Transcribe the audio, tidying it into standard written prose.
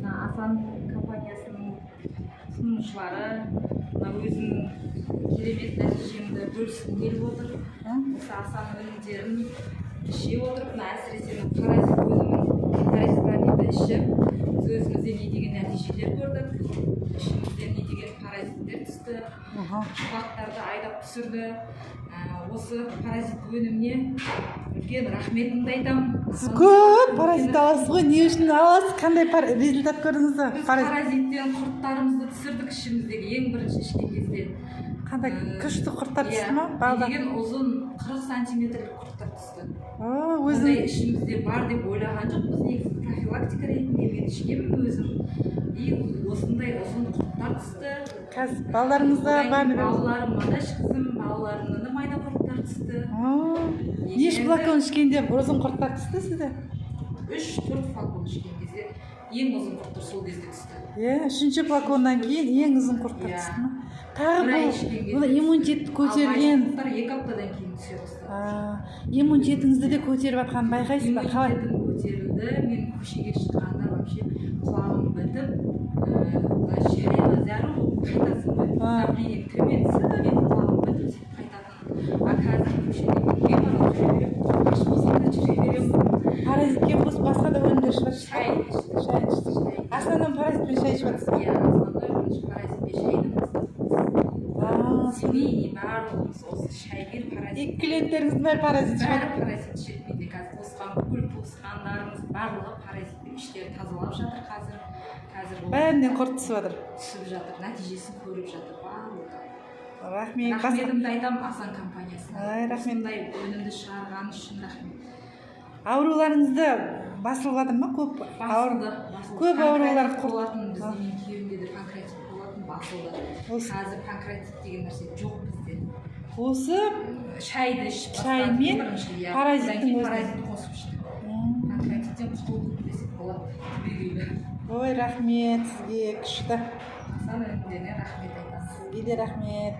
мына Асан компаниясының ұсынушылары мына өзінің керемет нәтижемді бөліскім келіп отыр. Осы Асан өнімдерін іше отырып, мына әсіресе паразит өнімін, паразитарийді ішіп, өзімізде не деген нәтижелер көрдік. Ішімізден не деген паразиттер түсті, шұғаттарды айдап түсірді. Осы паразит өніміне үлкен рахметімді айтамын. Сіз көп паразит аласыз ғой, не үшін аласыз? Қандай результат көрдіңіз? Біз паразиттен құрттарымызды түсірдік ішіміздегі ең бірінші ішкен кезде. Қандай күшті құрттар түсті ма? Деген ұзын 40 сантиметрлік құрттар түсті. Өзің ішімізде бар деп ойлаған жоқпыз. Негізі профилактика ретінде мен ішкенмін өзім. Осындай ұзын құрттар түсті. Қазір балаларыңызда бар ма? Балаларыма да ішкіздім, балаларымнан да майда құрттар түсті. Еш флакон ішкенде ұзын құрттар түсті сізде? 3-4 флакон ішкен кезде ең ұзын құрттар сол кезде түсті. Үшінші флаконнан кейін ең ұзын құрттар түсті ма? Тағы бұл иммунитетті көтерген. Ал 2 аптадан кейін түсе бастады. Иммунитетіңізді де көтеріп жатқанын байқайсыз ба? Иммунитетім көтерілді. Мен көшеге шыққанда вообще құлағым бітіп, шайға зәру қайтасың. Давлением төмен түсті, мен құлағым бітіп қайтатын. Қазір көшеге кімге барып жүре беремін, аш болсам да жүре беремін. Паразитке қосып басқа да өнімдер ішіп жатырсыз ба? Шай ішті. Астанадан паразитпен шай ішіп жатырсыз ба? Астанадан паразитпен шайдан бастадық. Семейный барлығымыз осы шаймен паразит. Клиенттеріңіздің бәрі паразит ішіп жатыр. Паразит ішеді. Менде қазір қосқан бүкіл туысқандарымыз барлығы паразитпен іштерін тазалап жатыр қазір. Бәрінен құрт түсіп жатыр. Түсіп жатыр, нәтижесін көріп жатыр барлығы. Рахмет. Рахметімді айтамын Асан компаниясына. Рахмет. Осындай өнімді шығарғаны үшін рахмет. Ауруларыңызды басылып жатыр ма? Көп аурулар болатын. Бізде мен күйеуімде де панкреатит болатын, басылды. Қазір панкреатит деген нәрсе жоқ бізде. Осы шайды ішіп шаймен паразиттің паразит қосып іштік. Панкреатиттен құтылдық десек болады. Ой, рахмет сізге, күшті. Асан өнімдеріне рахмет айтамын. Сізге де рахмет.